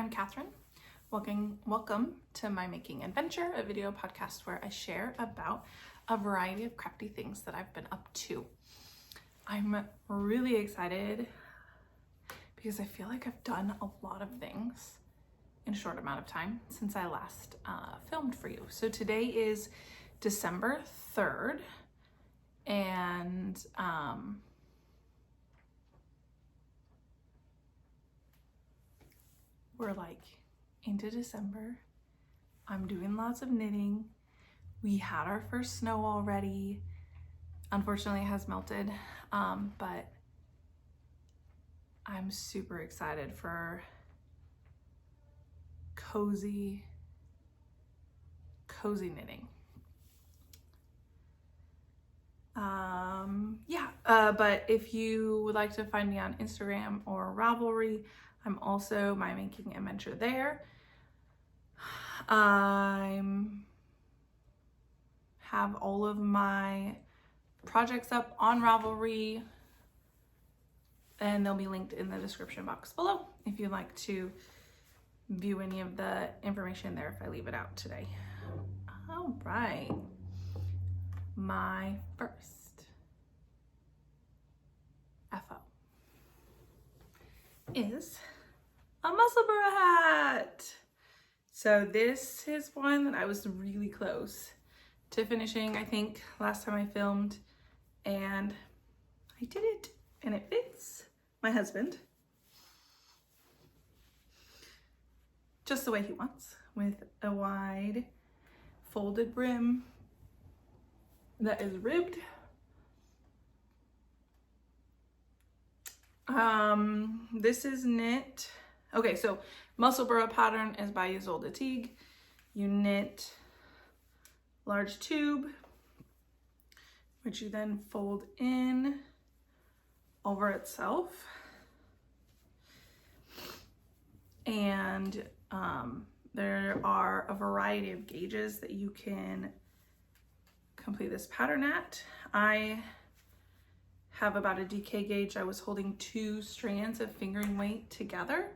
I'm Catherine. Welcome to My Making Adventure, a video podcast where I share about a variety of crafty things that I've been up to. I'm really excited because I feel like I've done a lot of things in a short amount of time since I last filmed for you. So today is December 3rd, and we're like into December. I'm doing lots of knitting. We had our first snow already. Unfortunately, it has melted, but I'm super excited for cozy knitting. But if you would like to find me on Instagram or Ravelry, I'm also My Making Adventure there. I have all of my projects up on Ravelry, and they'll be linked in the description box below if you'd like to view any of the information there if I leave it out today. All right, my first FO is a Musselburgh hat. So this is one that I was really close to finishing, I think, last time I filmed, and I did it, and it fits my husband just the way he wants, with a wide folded brim that is ribbed. This is knit. Okay, so Musselburgh pattern is by Ysolda Teague. You knit large tube, which you then fold in over itself. And there are a variety of gauges that you can complete this pattern at. I have about a DK gauge. I was holding two strands of fingering weight together.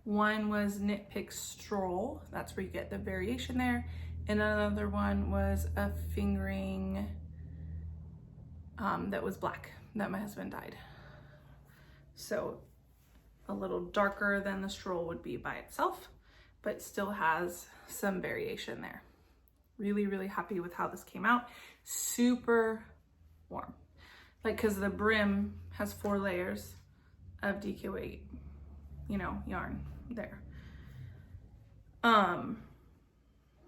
One was Knit Pick Stroll, that's where you get the variation there, and another one was a fingering that was black that my husband dyed. So a little darker than the Stroll would be by itself, but still has some variation there. Really, really happy with how this came out. Super warm. Like, cause the brim has 4 layers of DK weight, you know, yarn there.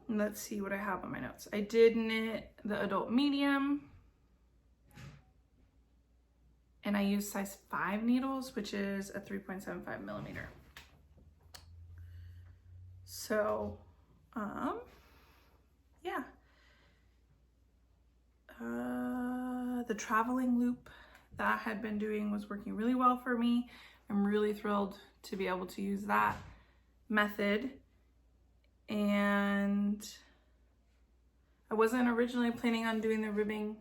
Let's see what I have on my notes. I did knit the adult medium, and I used size 5 needles, which is a 3.75 millimeter. So, yeah. The traveling loop that I had been doing was working really well for me. I'm really thrilled to be able to use that method. And I wasn't originally planning on doing the ribbing,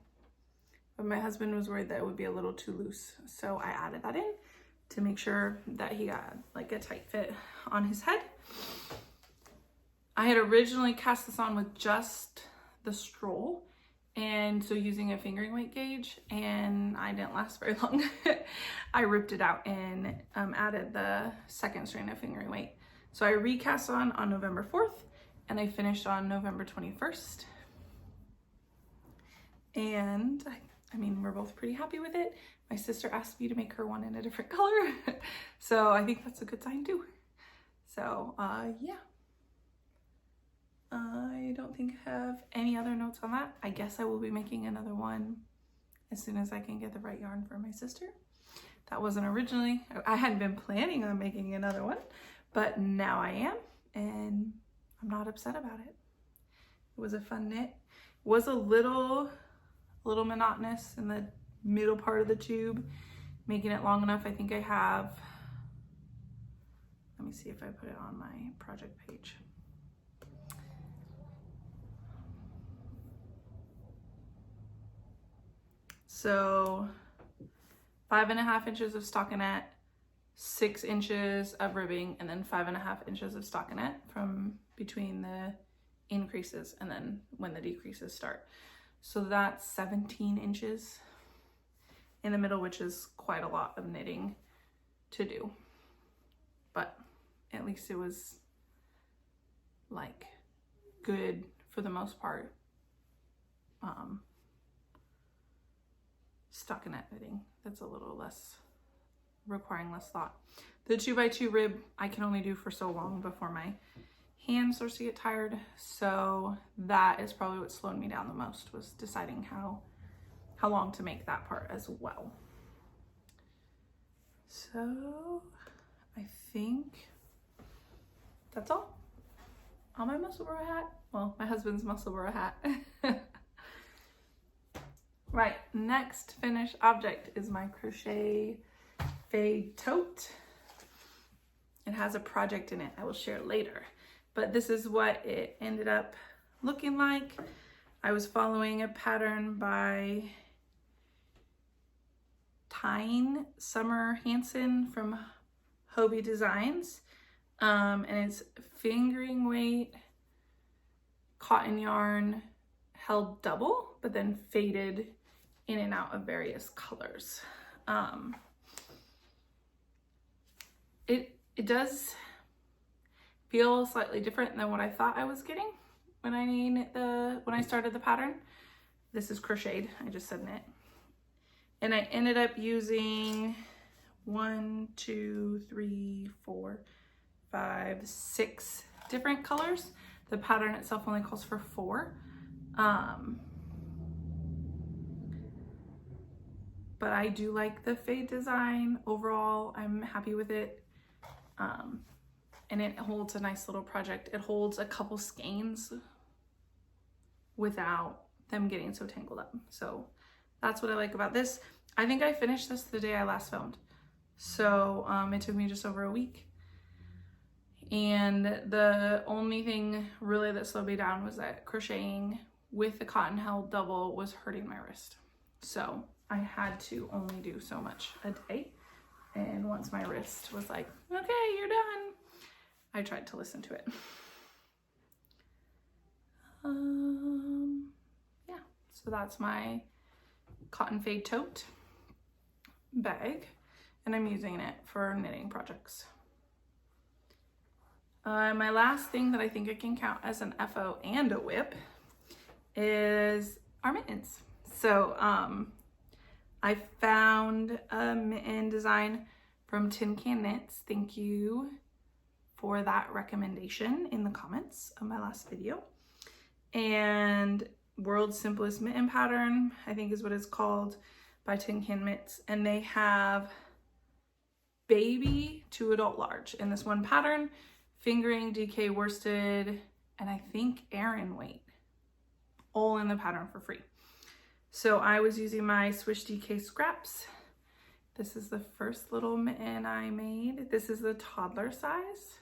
but my husband was worried that it would be a little too loose. So I added that in to make sure that he got like a tight fit on his head. I had originally cast this on with just the Stroll, and so using a fingering weight gauge, and I didn't last very long. I ripped it out and added the second strand of fingering weight. So I recast on November 4th, and I finished on November 21st. And I mean, we're both pretty happy with it. My sister asked me to make her one in a different color. So I think that's a good sign too. So yeah. I don't think I have any other notes on that. I guess I will be making another one as soon as I can get the right yarn for my sister. That wasn't originally, I hadn't been planning on making another one, but now I am, and I'm not upset about it. It was a fun knit. It was a little monotonous in the middle part of the tube, making it long enough. I think I have, let me see if I put it on my project page. So 5.5 inches of stockinette, 6 inches of ribbing and then 5.5 inches of stockinette from between the increases and then when the decreases start. So that's 17 inches in the middle, which is quite a lot of knitting to do. But at least it was like good for the most part. Stockinette knitting, that's a little less, requiring less thought. The 2x2 rib I can only do for so long before my hand starts to get tired, so that is probably what slowed me down the most, was deciding how long to make that part as well. So I think that's all on my Musselburgh hat. Well, my husband's Musselburgh hat. Right, next finished object is my crochet fade tote. It has a project in it I will share later, but this is what it ended up looking like. I was following a pattern by Tine, Sommer, Hansen from Hobbii Designs, and it's fingering weight cotton yarn held double, but then faded in and out of various colors. It does feel slightly different than what I thought I was getting when I started the pattern. This is crocheted, I just said knit. And I ended up using 1, 2, 3, 4, 5, 6 different colors. The pattern itself only calls for 4. But I do like the fade design. Overall, I'm happy with it. And it holds a nice little project. It holds a couple skeins without them getting so tangled up. So that's what I like about this. I think I finished this the day I last filmed. So it took me just over a week. And the only thing really that slowed me down was that crocheting with the cotton held double was hurting my wrist. So I had to only do so much a day. And once my wrist was like, okay, you're done, I tried to listen to it. Yeah, so that's my cotton fade tote bag, and I'm using it for knitting projects. My last thing that I think I can count as an FO and a whip is our mittens. So I found a mitten design from Tin Can Knits. Thank you for that recommendation in the comments of my last video. And World's Simplest Mitten Pattern, I think is what it's called, by Tin Can Knits. And they have baby to adult large in this one pattern, fingering, DK worsted, and I think Aran weight, all in the pattern for free. So I was using my Swish DK scraps. This is the first little mitten I made. This is the toddler size.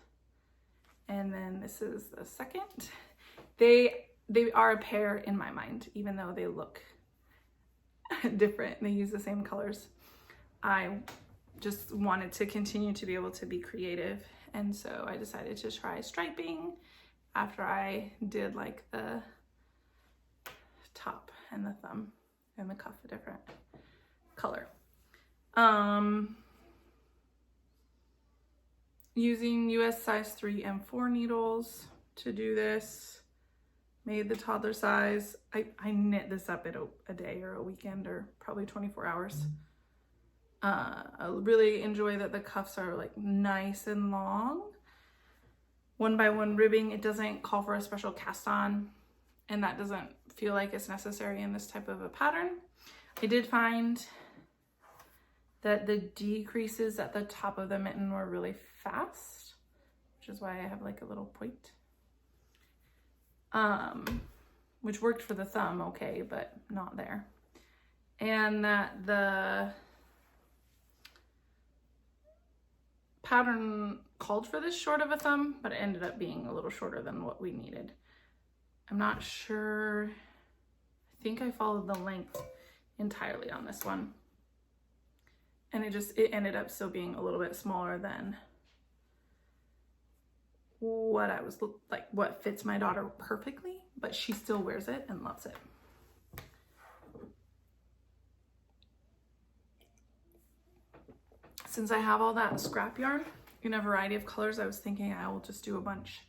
And then this is the second. They are a pair in my mind, even though they look different. They use the same colors. I just wanted to continue to be able to be creative. And so I decided to try striping after I did like the top and the thumb and the cuff a different color. Using US size 3 and 4 needles to do this. Made the toddler size. I knit this up in a day or a weekend or probably 24 hours. I really enjoy that the cuffs are like nice and long. 1x1 ribbing. It doesn't call for a special cast on, and that doesn't feel like it's necessary in this type of a pattern. I did find that the decreases at the top of the mitten were really fast, which is why I have like a little point. Which worked for the thumb, okay, but not there. And that the pattern called for this short of a thumb, but it ended up being a little shorter than what we needed. I'm not sure. I think I followed the length entirely on this one. And it ended up still being a little bit smaller than what I was like, what fits my daughter perfectly, but she still wears it and loves it. Since I have all that scrap yarn in a variety of colors, I was thinking I will just do a bunch.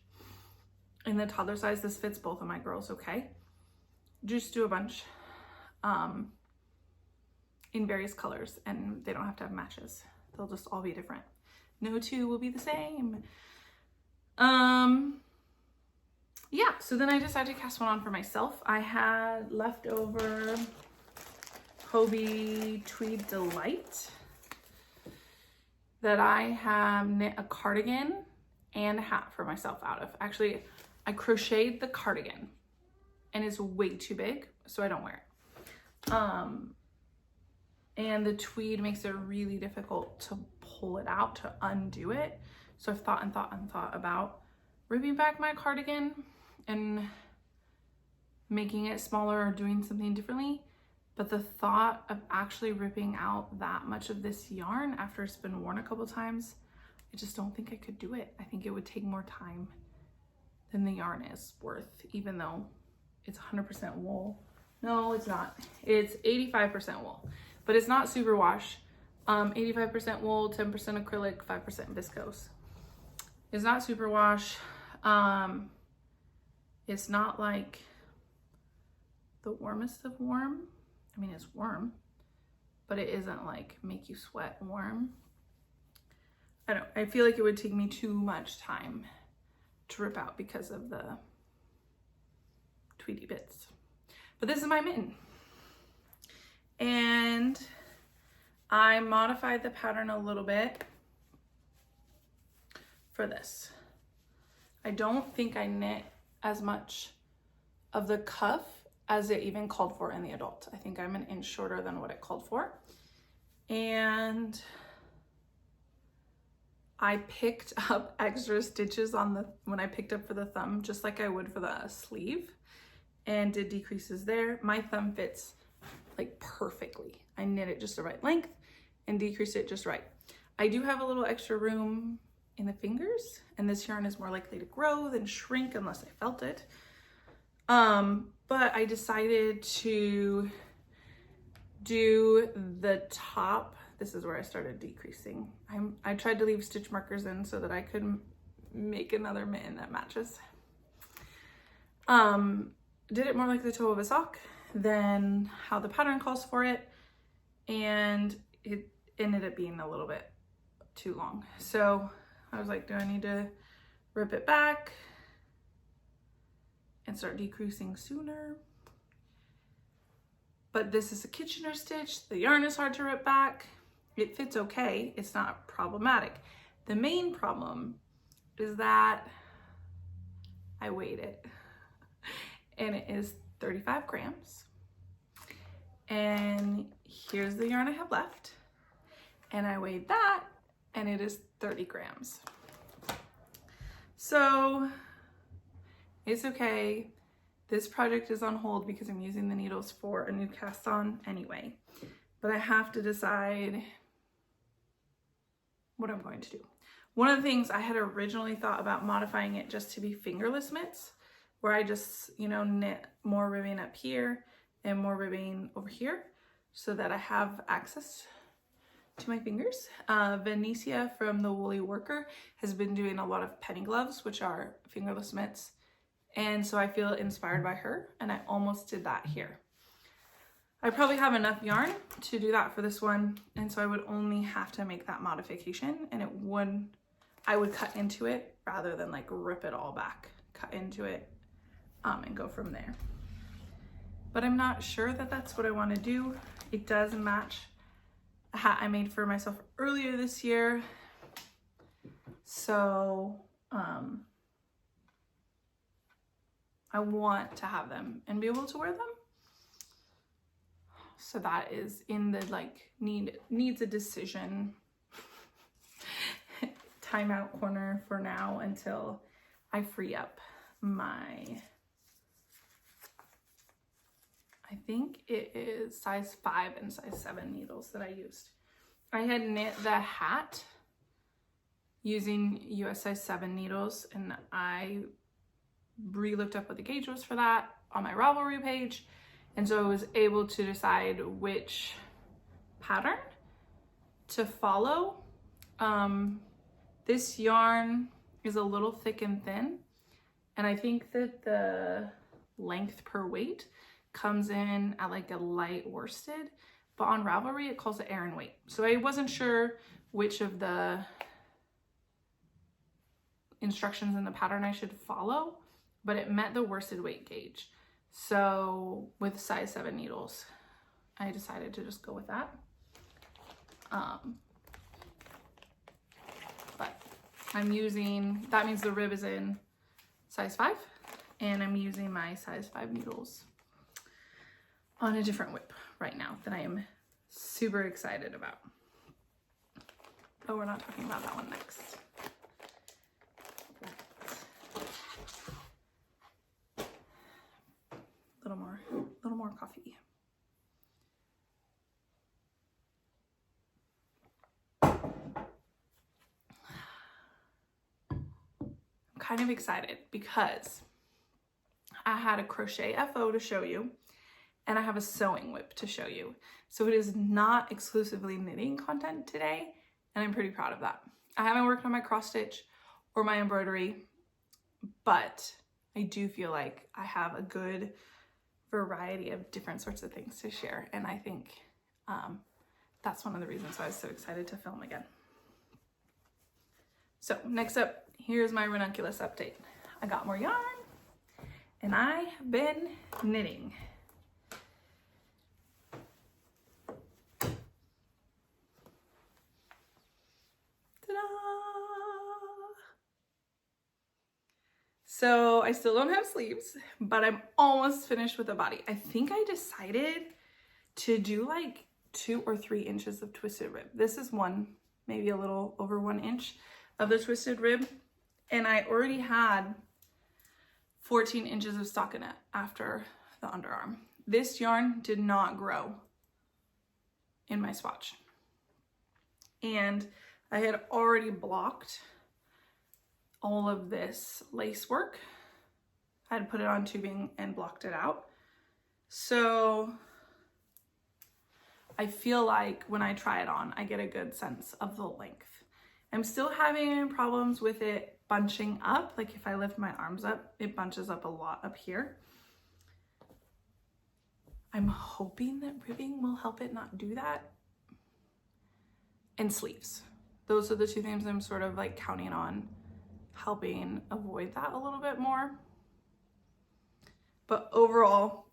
In the toddler size, this fits both of my girls okay. Just do a bunch in various colors, and they don't have to have matches. They'll just all be different. No two will be the same. Yeah, so then I decided to cast one on for myself. I had leftover Hobbii Tweed Delight that I have knit a cardigan and a hat for myself out of. Actually, I crocheted the cardigan and it's way too big, so I don't wear it. And the tweed makes it really difficult to pull it out, to undo it. So I've thought and thought and thought about ripping back my cardigan and making it smaller or doing something differently. But the thought of actually ripping out that much of this yarn after it's been worn a couple times, I just don't think I could do it. I think it would take more time than the yarn is worth, even though it's 100% wool. No, it's not. It's 85% wool, but it's not superwash. 85% wool, 10% acrylic, 5% viscose. It's not superwash. It's not like the warmest of warm. I mean, it's warm, but it isn't like make you sweat warm. I feel like it would take me too much time to rip out because of the tweedy bits. But this is my mitten. And I modified the pattern a little bit for this. I don't think I knit as much of the cuff as it even called for in the adult. I think I'm an inch shorter than what it called for. And I picked up extra stitches on when I picked up for the thumb, just like I would for the sleeve, and did decreases there. My thumb fits like perfectly. I knit it just the right length and decreased it just right. I do have a little extra room in the fingers, and this yarn is more likely to grow than shrink unless I felt it. But I decided to do the top. This is where I started decreasing. I tried to leave stitch markers in so that I could make another mitten that matches. Did it more like the toe of a sock than how the pattern calls for it, and it ended up being a little bit too long. So I was like, do I need to rip it back and start decreasing sooner? But this is a Kitchener stitch. The yarn is hard to rip back. It fits okay. It's not problematic. The main problem is that I weighed it, and it is 35 grams. And here's the yarn I have left. And I weighed that, and it is 30 grams. So it's okay. This project is on hold because I'm using the needles for a new cast on anyway. But I have to decide what I'm going to do. One of the things I had originally thought about modifying it just to be fingerless mitts, where I just, you know, knit more ribbing up here and more ribbing over here so that I have access to my fingers. Vanissia from the Woolly Worker has been doing a lot of penny gloves, which are fingerless mitts. And so I feel inspired by her, and I almost did that here. I probably have enough yarn to do that for this one, and so I would only have to make that modification, and I would cut into it rather than like rip it all back. Cut into it and go from there. But I'm not sure that that's what I want to do. It does match a hat I made for myself earlier this year. So I want to have them and be able to wear them. So that is in the like needs a decision timeout corner for now until I free up my, I think it is size 5 and size 7 needles that I used. I had knit the hat using US size 7 needles, and I re-looked up what the gauge was for that on my Ravelry page, and so I was able to decide which pattern to follow. This yarn is a little thick and thin, and I think that the length per weight comes in at like a light worsted, but on Ravelry it calls it Aran weight. So I wasn't sure which of the instructions in the pattern I should follow, but it met the worsted weight gauge. So with size 7 needles, I decided to just go with that. But I'm using, that means the rib is in size 5, and I'm using my size 5 needles on a different whip right now that I am super excited about. But we're not talking about that one next. Little more coffee. I'm kind of excited because I had a crochet FO to show you, and I have a sewing whip to show you. So it is not exclusively knitting content today, and I'm pretty proud of that. I haven't worked on my cross stitch or my embroidery, but I do feel like I have a good variety of different sorts of things to share, and I think that's one of the reasons why I was so excited to film again. So next up, here's my Ranunculus update. I got more yarn, and I have been knitting. So I still don't have sleeves, but I'm almost finished with the body. I think I decided to do like 2 or 3 inches of twisted rib. This is one, maybe a little over 1 inch of the twisted rib. And I already had 14 inches of stockinette after the underarm. This yarn did not grow in my swatch. And I had already blocked all of this lace work. I had put it on tubing and blocked it out. So I feel like when I try it on, I get a good sense of the length. I'm still having problems with it bunching up. Like if I lift my arms up, it bunches up a lot up here. I'm hoping that ribbing will help it not do that. And sleeves. Those are the 2 things I'm sort of like counting on helping avoid that a little bit more. But overall,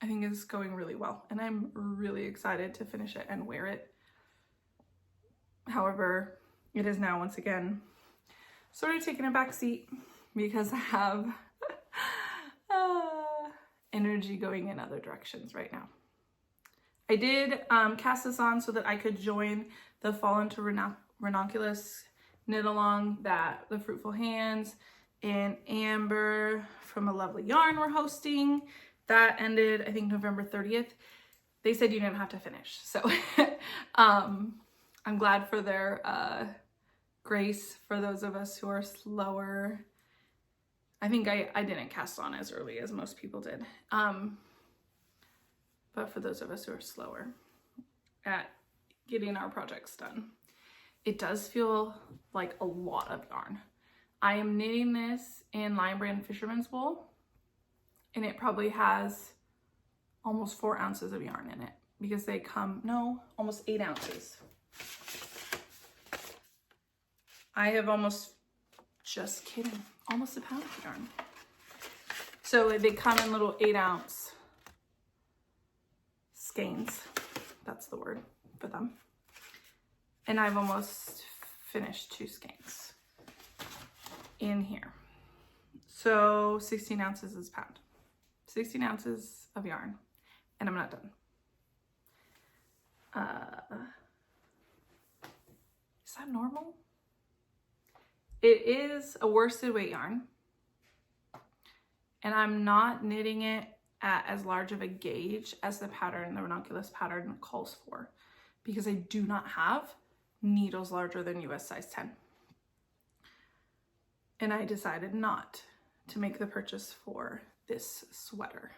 I think it's going really well, and I'm really excited to finish it and wear it. However, it is now once again sort of taking a back seat because I have energy going in other directions right now. I did cast this on so that I could join the Fall into Ranunculus knit along that the Fruitful Hands and Amber from A Lovely Yarn were hosting. That ended, I think, November 30th. They said you didn't have to finish. So I'm glad for their grace for those of us who are slower. I think I didn't cast on as early as most people did. But for those of us who are slower at getting our projects done. It does feel like a lot of yarn. I am knitting this in Lion Brand Fisherman's Wool, and it probably has almost 4 ounces of yarn in it because they come, no, almost 8 ounces. I have almost, just kidding, almost a pound of yarn. So they come in little 8-ounce skeins. That's the word for them. And I've almost finished 2 skeins in here. So 16 ounces is a pound. 16 ounces of yarn, and I'm not done. Is that normal? It is a worsted weight yarn, and I'm not knitting it at as large of a gauge as the pattern, the Ranunculus pattern calls for. because I do not have needles larger than US size 10. And I decided not to make the purchase for this sweater.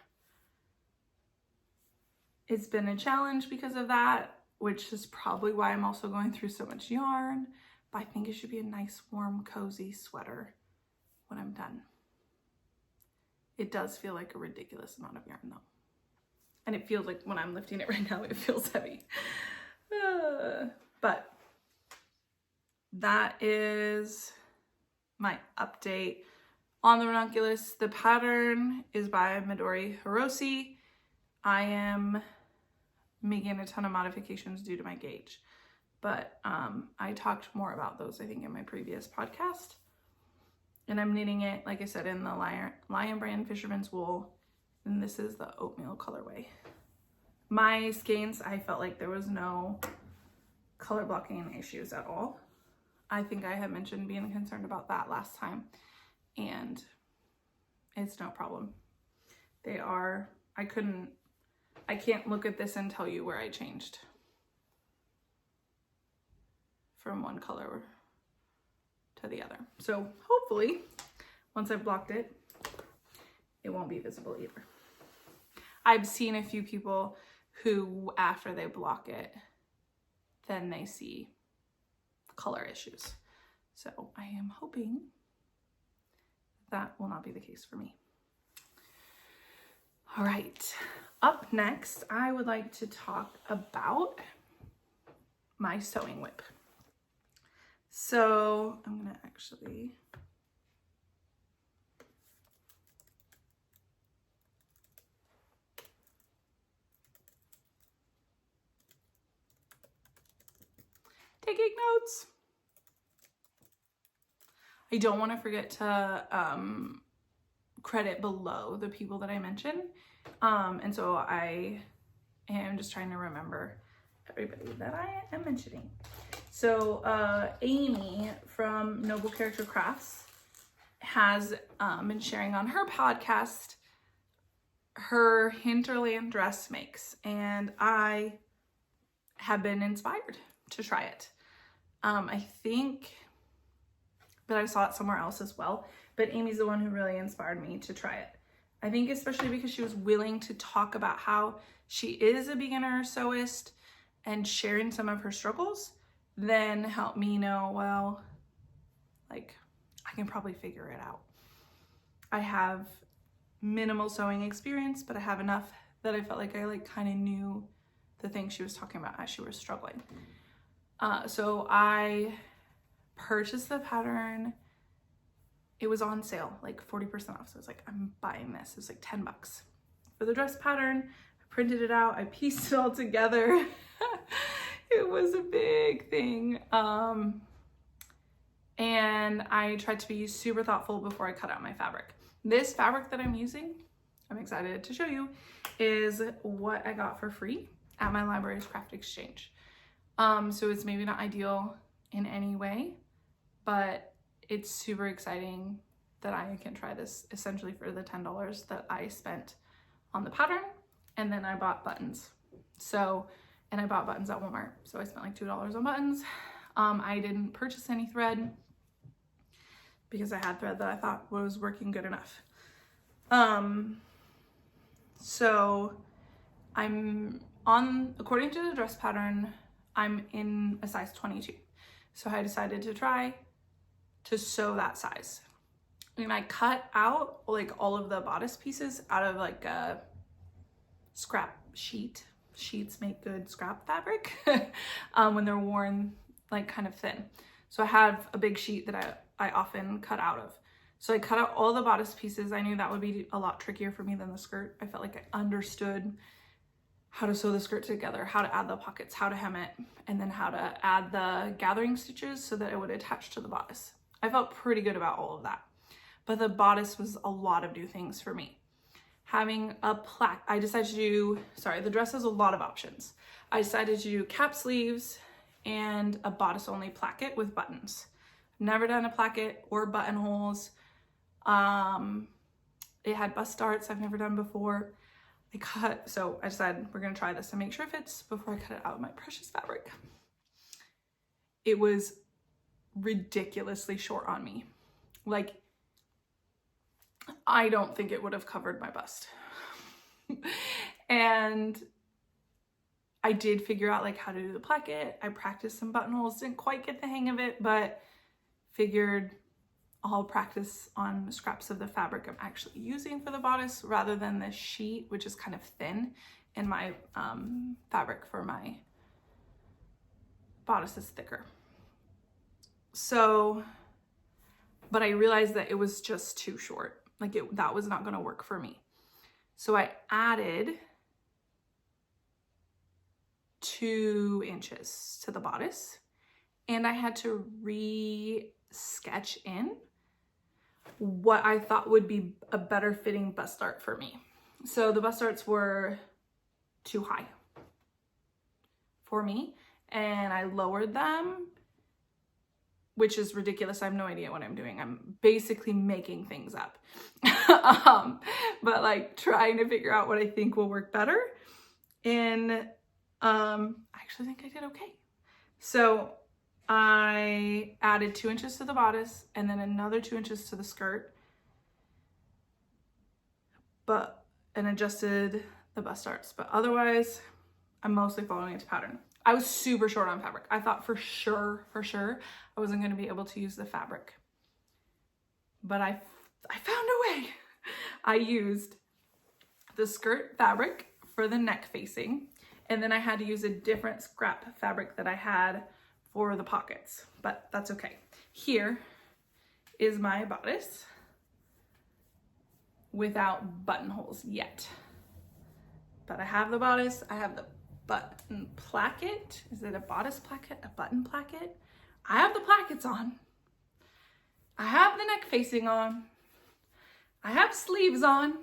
It's been a challenge because of that, which is probably why I'm also going through so much yarn, but I think it should be a nice, warm, cozy sweater when I'm done. It does feel like a ridiculous amount of yarn though. And it feels like when I'm lifting it right now, it feels heavy. But that is my update on the Ranunculus. The pattern is by Midori Hirose. I am making a ton of modifications due to my gauge, but I talked more about those, I think, in my previous podcast. And I'm knitting it, like I said, in the Lion Brand Fisherman's Wool, and this is the oatmeal colorway. My skeins, I felt like there was no color blocking issues at all. I think I had mentioned being concerned about that last time, and it's no problem. They are, I can't look at this and tell you where I changed from one color to the other. So hopefully, once I've blocked it, it won't be visible either. I've seen a few people who, after they block it, then they see color issues. So I am hoping that will not be the case for me. All right, up next, I would like to talk about my sewing whip. So I'm gonna actually taking notes. I don't want to forget to credit below the people that I mentioned. And so I am just trying to remember everybody that I am mentioning. So Amy from Noble Character Crafts has been sharing on her podcast her Hinterland dress makes, and I have been inspired to try it. I think that I saw it somewhere else as well, but Amy's the one who really inspired me to try it. I think especially because she was willing to talk about how she is a beginner sewist and sharing some of her struggles, then helped me know, well, like, I can probably figure it out. I have minimal sewing experience, but I have enough that I felt like I kind of knew the things she was talking about as she was struggling. So I purchased the pattern. It was on sale, like 40% off. So I was like, I'm buying this. It was like 10 bucks for the dress pattern. I printed it out. I pieced it all together. It was a big thing. And I tried to be super thoughtful before I cut out my fabric. This fabric that I'm using, I'm excited to show you, is what I got for free at my library's craft exchange. So it's maybe not ideal in any way, but it's super exciting that I can try this essentially for the $10 that I spent on the pattern. And then I bought buttons. And I bought buttons at Walmart. So I spent like $2 on buttons. I didn't purchase any thread because I had thread that I thought was working good enough. So I'm on, according to the dress pattern, I'm in a size 22. So I decided to try to sew that size. And I cut out like all of the bodice pieces out of like a scrap sheet. Sheets make good scrap fabric when they're worn like kind of thin. So I have a big sheet that I often cut out of. So I cut out all the bodice pieces. I knew that would be a lot trickier for me than the skirt. I felt like I understood how to sew the skirt together, how to add the pockets, how to hem it, and then how to add the gathering stitches so that it would attach to the bodice. I felt pretty good about all of that. But the bodice was a lot of new things for me. Having a plaque, I decided to do, the dress has a lot of options. I decided to do cap sleeves and a bodice only placket with buttons. Never done a placket or buttonholes. It had bust darts I've never done before. so I decided we're gonna try this and make sure it fits before I cut it out of my precious fabric. It was ridiculously short on me. Like, I don't think it would have covered my bust. And I did figure out like how to do the placket. I practiced some buttonholes, didn't quite get the hang of it, but figured I'll practice on scraps of the fabric I'm actually using for the bodice rather than the sheet, which is kind of thin, and my fabric for my bodice is thicker. So, but I realized that it was just too short. Like that was not gonna work for me. So I added 2 inches to the bodice, and I had to re-sketch in what I thought would be a better fitting bust dart for me. So the bust darts were too high for me, and I lowered them, which is ridiculous. I have no idea what I'm doing. I'm basically making things up. But like trying to figure out what I think will work better. And I actually think I did okay. So I added 2 inches to the bodice and then another 2 inches to the skirt, and adjusted the bust darts. But otherwise, I'm mostly following its pattern. I was super short on fabric. I thought for sure, I wasn't going to be able to use the fabric. But I found a way. I used the skirt fabric for the neck facing, and then I had to use a different scrap fabric that I had for the pockets, but that's okay. Here is my bodice without buttonholes yet. But I have the bodice, I have the button placket. Is it a bodice placket? A button placket? I have the plackets on. I have the neck facing on. I have sleeves on.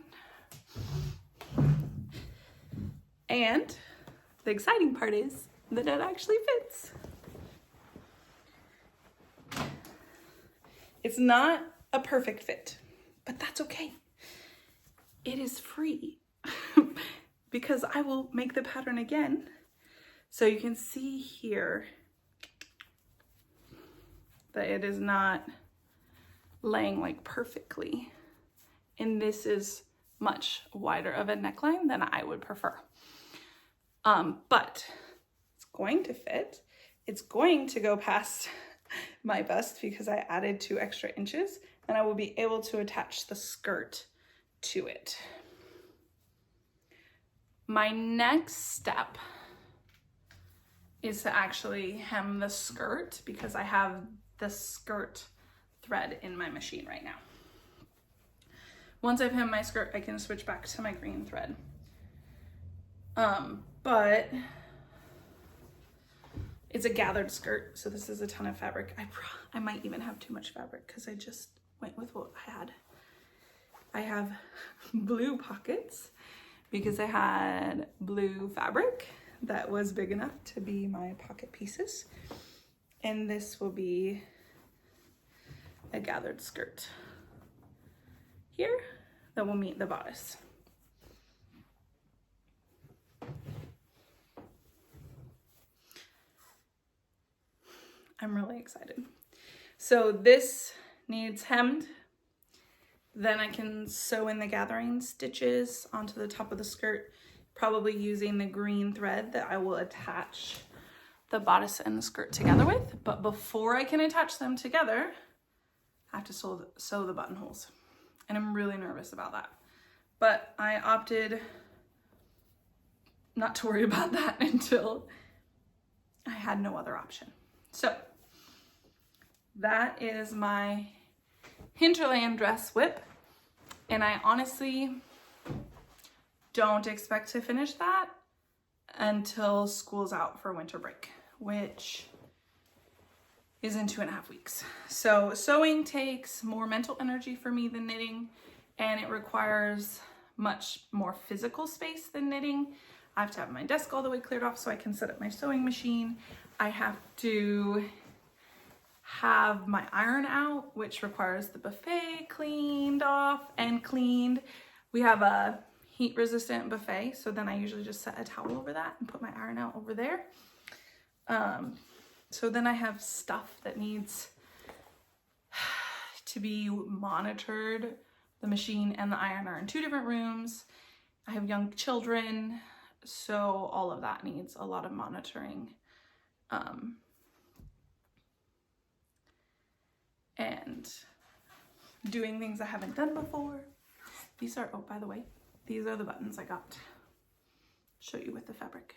And the exciting part is that it actually fits. It's not a perfect fit, but that's okay. It is free because I will make the pattern again. So you can see here that it is not laying like perfectly. And this is much wider of a neckline than I would prefer. But it's going to fit. It's going to go past my bust because I added 2 extra inches, and I will be able to attach the skirt to it. My next step is to actually hem the skirt because I have the skirt thread in my machine right now. Once I've hemmed my skirt, I can switch back to my green thread. But it's a gathered skirt, so this is a ton of fabric. I might even have too much fabric because I just went with what I had. I have blue pockets because I had blue fabric that was big enough to be my pocket pieces. And this will be a gathered skirt here that will meet the bodice. I'm really excited. So this needs hemmed. Then I can sew in the gathering stitches onto the top of the skirt, probably using the green thread that I will attach the bodice and the skirt together with. But before I can attach them together, I have to sew the buttonholes. And I'm really nervous about that. But I opted not to worry about that until I had no other option. So that is my Hinterland dress whip, and I honestly don't expect to finish that until school's out for winter break, which is in 2.5 weeks. So sewing takes more mental energy for me than knitting, and it requires much more physical space than knitting. I have to have my desk all the way cleared off so I can set up my sewing machine. I have to have my iron out, which requires the buffet cleaned off and cleaned. We have a heat resistant buffet. So then I usually just set a towel over that and put my iron out over there. So then I have stuff that needs to be monitored. The machine and the iron are in 2 different rooms. I have young children, so all of that needs a lot of monitoring. And doing things I haven't done before. These are, oh, by the way, these are the buttons I got. Show you with the fabric.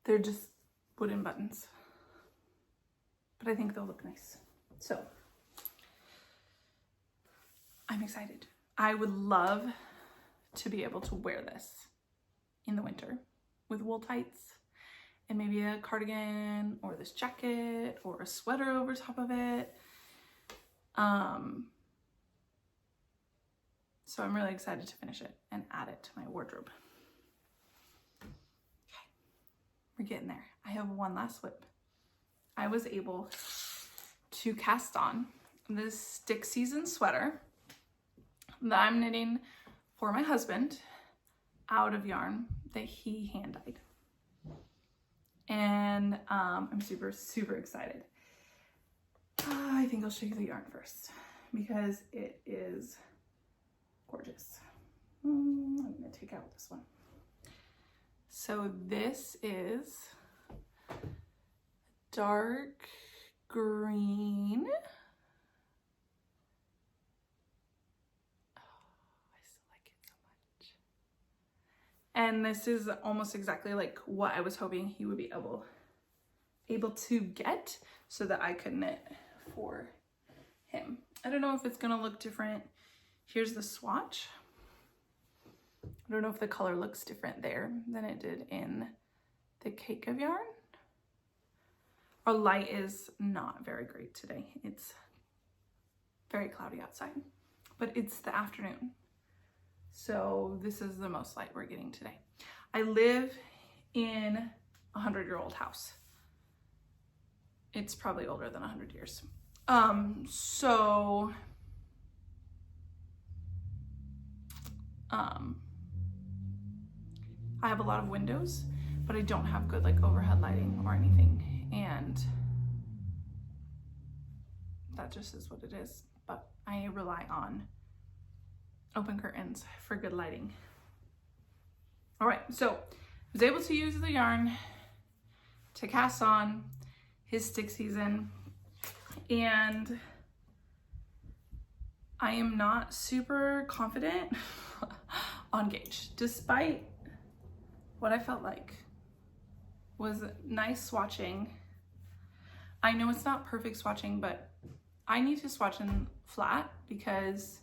They're just wooden buttons, but I think they'll look nice. So I'm excited. I would love to be able to wear this in the winter with wool tights and maybe a cardigan or this jacket or a sweater over top of it. So I'm really excited to finish it and add it to my wardrobe. Okay, we're getting there. I have one last whip. I was able to cast on this stick season sweater that I'm knitting for my husband out of yarn that he hand dyed. And I'm super, super excited. I think I'll show you the yarn first because it is gorgeous. I'm gonna take out this one. So this is dark green. I still like it so much. And this is almost exactly like what I was hoping he would be able to get so that I could knit for him. I don't know if it's gonna look different. Here's the swatch. I don't know if the color looks different there than it did in the cake of yarn. Our light is not very great today. It's very cloudy outside, but it's the afternoon. So this is the most light we're getting today. I live in a 100-year-old house. It's probably older than 100 years. I have a lot of windows, but I don't have good like overhead lighting or anything. And that just is what it is. But I rely on open curtains for good lighting. All right, so I was able to use the yarn to cast on his stick season, and I am not super confident on gauge, despite what I felt like was nice swatching. I know it's not perfect swatching, but I need to swatch in flat because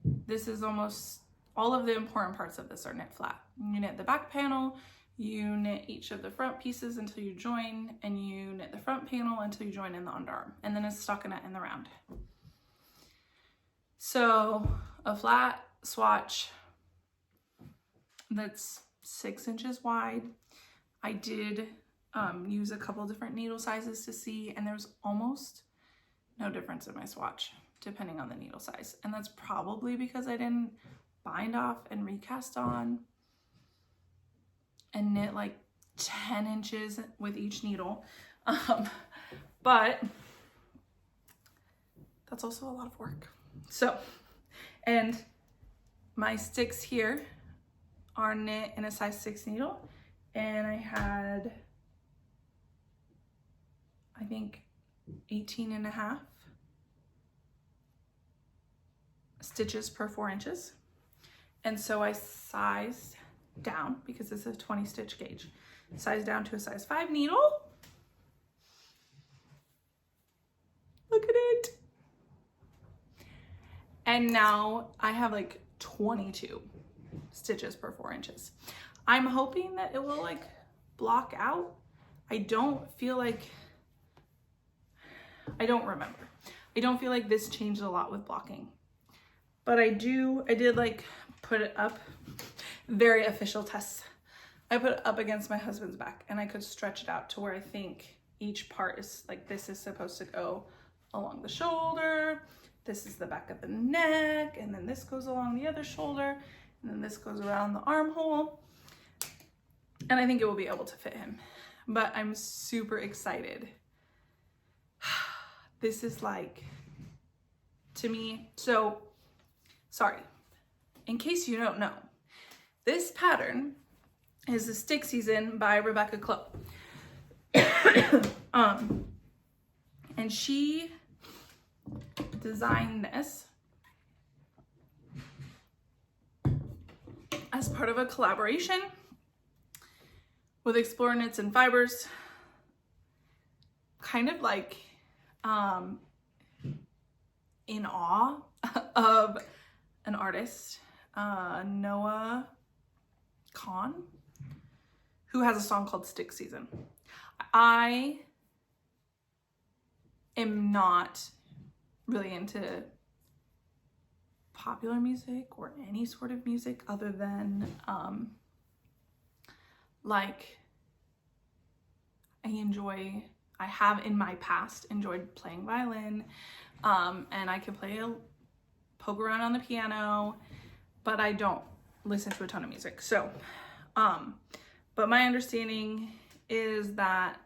this is almost all of the important parts of this are knit flat. You knit the back panel, you knit each of the front pieces until you join, and you knit the front panel until you join in the underarm, and then it's stockinette in the round. So a flat swatch that's 6 inches wide. I did use a couple different needle sizes to see, and there's almost no difference in my swatch depending on the needle size. And that's probably because I didn't bind off and recast on and knit like 10 inches with each needle. But that's also a lot of work. So, and my sticks here are knit in a size 6 needle, and I had, I think, 18.5 stitches per 4 inches. And so I sized down, because this is a 20 stitch gauge, sized down to a size 5 needle. Look at it. And now I have like 22 stitches per 4 inches. I'm hoping that it will like block out. I don't feel like, I don't remember. I don't feel like this changed a lot with blocking, but I did like put it up, very official tests. I put it up against my husband's back and I could stretch it out to where I think each part is like, this is supposed to go along the shoulder. this is the back of the neck, and then this goes along the other shoulder, and then this goes around the armhole. And I think it will be able to fit him, but I'm super excited. This is like, to me, so, sorry, in case you don't know, this pattern is the Stick Season by Rebecca Clow. And she designed this as part of a collaboration with Explore Knits and Fibers, kind of like in awe of an artist, Noah Kahn, who has a song called Stick Season. I am not really into popular music or any sort of music other than like I have in my past enjoyed playing violin, and I can poke around on the piano, but I don't listen to a ton of music. So, but my understanding is that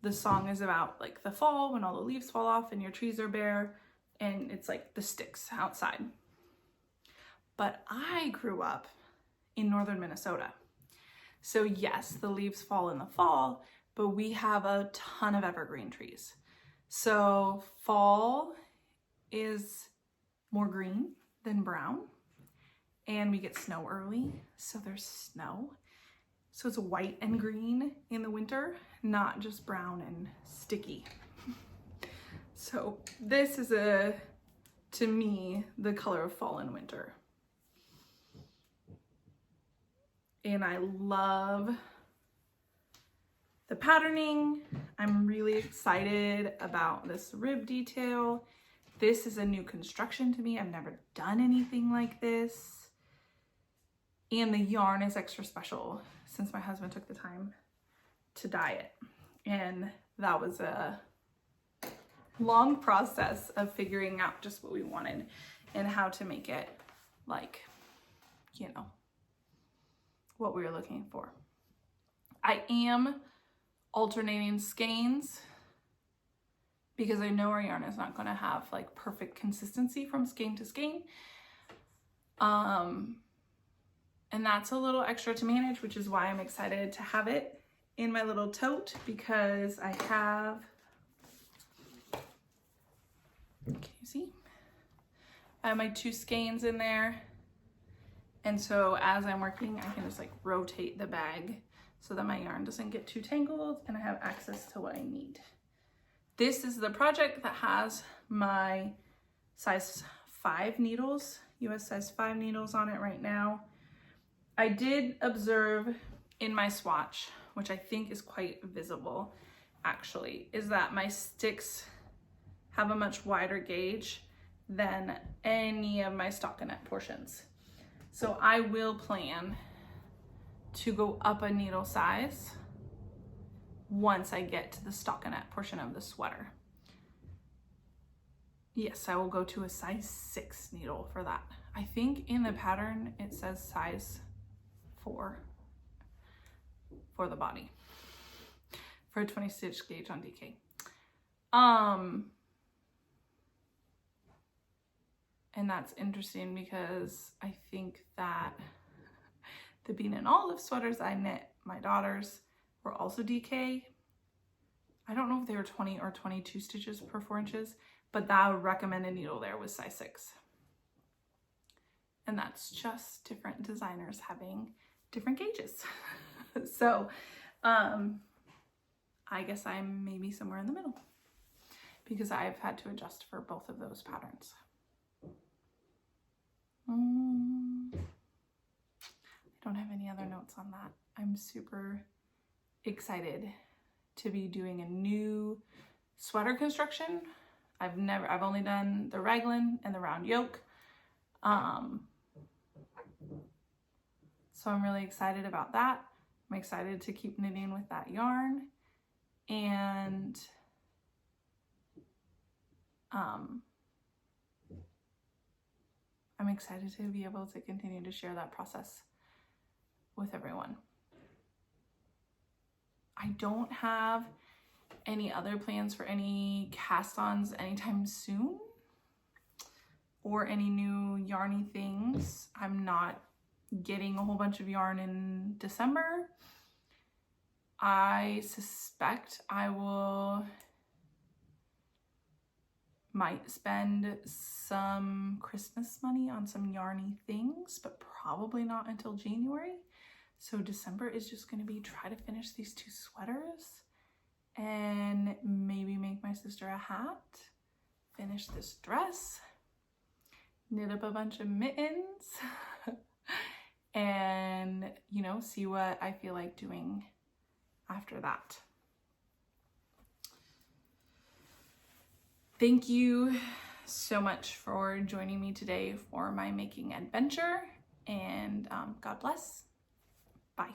the song is about like the fall when all the leaves fall off and your trees are bare, and it's like the sticks outside. But I grew up in northern Minnesota. So yes, the leaves fall in the fall, but we have a ton of evergreen trees. So fall is more green than brown, and we get snow early, so there's snow. So it's white and green in the winter, not just brown and sticky. So this is to me, the color of fall and winter. And I love the patterning. I'm really excited about this rib detail. This is a new construction to me. I've never done anything like this. And the yarn is extra special since my husband took the time to dye it. And that was a long process of figuring out just what we wanted and how to make it like, you know, what we were looking for. I am alternating skeins because I know our yarn is not going to have like perfect consistency from skein to skein. And that's a little extra to manage, which is why I'm excited to have it in my little tote, because I have, can you see? I have my 2 skeins in there. And so as I'm working, I can just like rotate the bag so that my yarn doesn't get too tangled and I have access to what I need. This is the project that has my size 5 needles, US size 5 needles on it right now. I did observe in my swatch, which I think is quite visible actually, is that my sticks have a much wider gauge than any of my stockinette portions. So I will plan to go up a needle size once I get to the stockinette portion of the sweater. Yes, I will go to a size 6 needle for that. I think in the pattern it says size 4 for the body for a 20 stitch gauge on DK. And that's interesting because I think that the bean and olive sweaters I knit my daughters were also DK. I don't know if they were 20 or 22 stitches per 4 inches, but that recommended needle there was size 6. And that's just different designers having different gauges. So I guess I'm maybe somewhere in the middle because I've had to adjust for both of those patterns. I don't have any other notes on that. I'm super excited to be doing a new sweater construction. I've only done the raglan and the round yoke. So I'm really excited about that. I'm excited to keep knitting with that yarn. And I'm excited to be able to continue to share that process with everyone. I don't have any other plans for any cast-ons anytime soon or any new yarny things. I'm not getting a whole bunch of yarn in December. I suspect I might spend some Christmas money on some yarny things, but probably not until January. So December is just going to be try to finish these 2 sweaters and maybe make my sister a hat, finish this dress, knit up a bunch of mittens, and, you know, see what I feel like doing after that. Thank you so much for joining me today for my making adventure, and God bless. Bye.